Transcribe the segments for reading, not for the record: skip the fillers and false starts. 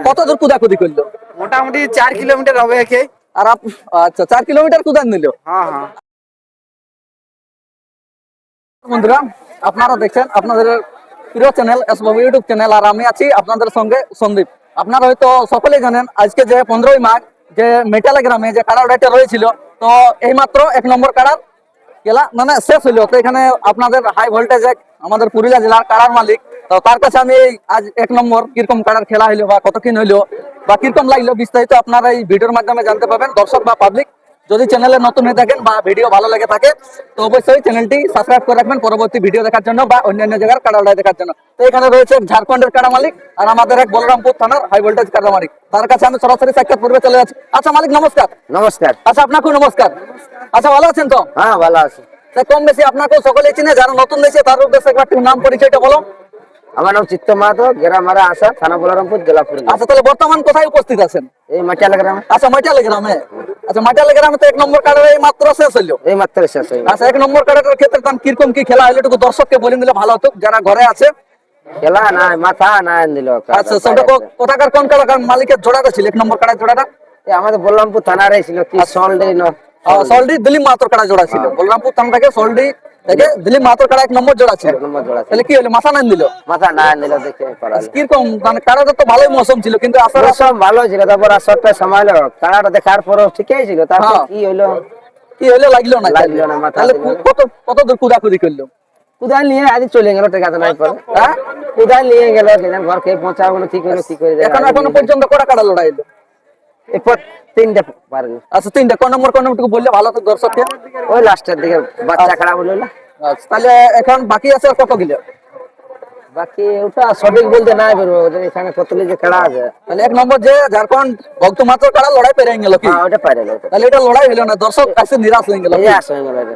কত দূর কুদাকুদি করলো? মোটামুটি 4 কিলোমিটার হবে একে। আর আচ্ছা 4 কিলোমিটার কুদান নিল। হ্যাঁ হ্যাঁ। বন্ধুরা আপনারা দেখছেন আপনাদের প্রিয় চ্যানেল এসবাবু ইউটিউব চ্যানেল, আর আমি আছি আপনাদের সঙ্গে সন্দীপ। আপনারা হয়তো সকলেই জানেন আজকে যে 15ই মাঘ যে মেটালা গ্রামে যে কাড়া লড়াইটা রয়েছিল, তো এইমাত্র 1 নম্বর কাড়ার খেলা মানে শেষ হইলো। তো এখানে আপনাদের হাই ভোল্টেজ আমাদের পুরুলিয়া জেলার কাড়ার মালিক, তো তার কাছে আমি আজ 1 নম্বর কিরকম কাড়ার খেলা হইলো বা কতক্ষণ হইলো বা কিরকম লাগলো বিস্তারিত আপনারা এই ভিডিওর মাধ্যমে জানতে পাবেন। দর্শক বা পাবলিক যদি চ্যানেলে নতুন হয়ে থাকেন বা ভিডিও ভালো লেগে থাকে তো অবশ্যই চ্যানেলটি সাবস্ক্রাইব করে রাখবেন পরবর্তী ভিডিও দেখার জন্য বা অন্যান্য জায়গার কাড়া লড়াই দেখার জন্য। তো এখানে রয়েছে ঝাড়খণ্ডের কাড়া মালিক আর আমাদের এক বলরামপুর থানার হাই ভোল্টেজ কাড়া মালিক, তার কাছে আমি সরাসরি সাক্ষাৎ পূর্বে চলে যাচ্ছি। আচ্ছা মালিক নমস্কার। নমস্কার। আচ্ছা আপনাকেও নমস্কার। আচ্ছা ভালো আছেন তো? হ্যাঁ ভালো আছি। কম বেশি আপনাকেও সকলেই চিনে, যারা নতুন দেখছে তার উদ্দেশ্যে একবার নাম পরিচয়টা বলো। আমার নাম চিত্ত মাহাতো, গ্রাম মারা আসা, থানা বলরামপুর, জেলা পুরুলিয়া। আচ্ছা তাহলে বর্তমান কোথায় উপস্থিত আছেন? এই মাটিয়ালা গ্রামে। আচ্ছা মাটিয়ালা গ্রামে। আচ্ছা মাটিয়ালা গ্রামে তো 1 নম্বর কার্ডের এই মাত্র শেষ হইলো। এই মাত্র শেষ হয়ে গেল। আচ্ছা 1 নম্বর কার্ডের ক্ষেত্রে তার কিরকম কি খেলা হইলো একটু দর্শককে বলে দিলে ভালো হতো যারা ঘরে আছে। খেলা নাই, মাথা না দিল। আচ্ছা সেটা কোথাকার কোন কাড়ার মালিকের জোড়াটা ছিল 1 নম্বর কার্ডের জোড়াটা? আমাদের বলরামপুর থানার ছিল কি সলডি সলডি দিলীপ মাহাতোর কাড়া জোড়া ছিল। বলরামপুর থানা থেকে সলডি থেকে দিলীপ মাহাতোর কাড়া 1 নম্বর জোড়া ছিল। 1 নম্বর জোড়া ছিল। তাহলে কি হলো মাথা না দিল? মাথা না দিল দেখে করাল। কিরকম মানে কাড়াটা তো ভালোই মৌসুম ছিল কিন্তু আসলে সব ভালো ছিল, তারপর আসরটা সামাইলো, কাড়াটা দেখার পরও ঠিকই ছিল, তারপর কি হইলো কি হইলো লাগলো না। লাগলো না, মাথা তাহলে দিল না। কত দূর কুদাকুদি করলো? কুদাল নিয়ে আজ চলে গেল, টেকাতে নাই পরে। হ্যাঁ কুদাল নিয়ে গেল, ঘর খেয়ে পৌঁছাবো না, ঠিক হইলো, ঠিক করে দেয়। এখনো পর্যন্ত কটা কাড়া লড়াই হলো? এরপর 3টা পারেনি। আচ্ছা 3টা কোন নম্বর বললে ভালো তো দর্শককে। ওই লাস্টের দিকে বাচ্চা খারাপ হলো না। আচ্ছা তাহলে এখন বাকি আছে আর কত গিলো? বাকি ওটা সঠিক বলতে নাই পারবো, ওদের এখানে কতলি যে খেলা আছে। তাহলে 1 নম্বর যে ঝাড়খণ্ড ভক্ত মাত্র কাড়া লড়াই পেরে গেল কি? হ্যাঁ ওটা পারে না। তাহলে এটা লড়াই হলো না, দর্শক কাছে নিরাশ হয়ে গেল। এই আসে হয়ে গেল এটা।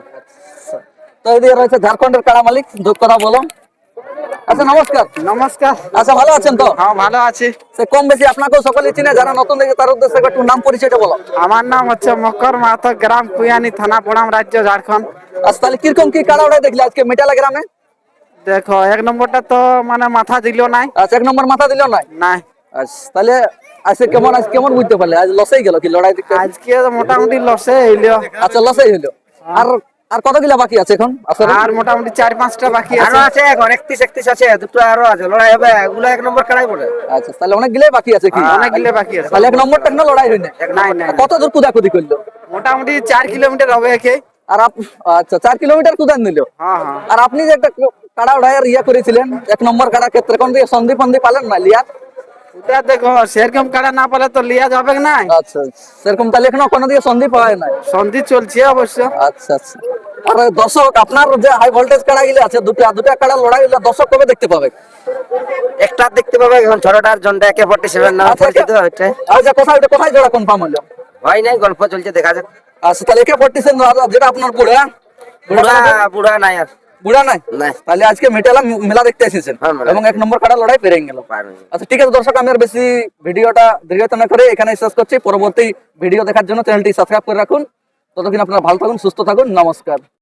তো এদিকে রয়েছে ঝাড়খণ্ডের কাড়া মালিক, দুঃখ কথা বলো। আচ্ছা নমস্কার। নমস্কার। আচ্ছা ভালো আছেন তো? হ্যাঁ ভালো আছি। সে কম বেশি আপনাকেও সকলেই চিনে, যারা নতুন দেখে তার উদ্দেশ্যে একটু নাম পরিচয়টা বলো। আমার নাম হচ্ছে মকর মাহাতো, গ্রাম কুয়ানি, থানা বড়াম, রাজ্য ঝাড়খণ্ড। আচ্ছা তাহলে কিরকম কি কাড়া লড়াই দেখলে আজকে মেটালা গ্রামে? দেখো 1 নম্বরটা তো মানে মাথা দিল নাই। আচ্ছা 1 নম্বর মাথা দিল নাই। নাই। আচ্ছা তাহলে আজকে কেমন বুঝতে পারলে আজ লসেই গেল কি লড়াই দেখতে? আজকে মোটামুটি লসে হইলো। আচ্ছা লসেই হলো। আর কত গিলা বাকি আছে এখন? আর মোটামুটি 4-5টা বাকি আছে। আরো আছে, এখন 31 আছে, দুটো আরো আছে, লড়াই হবে। এগুলো 1 নম্বর খেলাই পড়ে। আচ্ছা তাহলে অনেক গিলাই বাকি আছে কি? অনেক গিলে বাকি আছে। তাহলে 1 নম্বরটা এখনো লড়াই হয়নি। নাই নাই। কত দূর কুদাকুদি করলো? মোটামুটি 4 কিলোমিটার হবে একে। আর আচ্ছা 4 কিলোমিটার কুদান নিল। হ্যাঁ হ্যাঁ। আর আপনি যে একটা কাড়া উড়াইয়ার করেছিলেন 1 নম্বর কাড়ার ক্ষেত্রে কোন দিয়ে সন্ধি ফন্দি পালেন না লিয়ার? ওটা দেখো সেরকম কাড়া না পালে তো লিয়া যাবে না। আচ্ছা সেরকম তাহলে এখনো কোনো দিয়ে সন্ধি পাওয়া নাই। সন্ধি চলছে অবশ্য। আচ্ছা আচ্ছা। আর দর্শক আপনার যে হাই ভোল্টেজ কাড়া গিলে আছে দুটা কাড়া লড়াই হলে দর্শক কবে দেখতে পাবে? একটা দেখতে পাবে এখন, ছোটটার জন্ডা AK-47 নাম পরিচিত হচ্ছে। আচ্ছা কোথায় জোড়া কনফার্ম হলো? হয় নাই, গল্প চলছে, দেখা যাক। আচ্ছা তাহলে AK-47 যেটা আপনার বুড়া বুড়া নাই আর। বুড়া নাই? নাই। তাহলে আজকে মেলা দেখতে এসেছেন এবং 1 নম্বর কাড়া লড়াই পেরে গেল। আচ্ছা ঠিক আছে দর্শক, আমি আর বেশি ভিডিওটা দীর্ঘায়িত না করে এখানে শেষ করছি। পরবর্তী ভিডিও দেখার জন্য চ্যানেলটি সাবস্ক্রাইব করে রাখুন। ততক্ষণ আপনারা ভালো থাকুন, সুস্থ থাকুন, নমস্কার।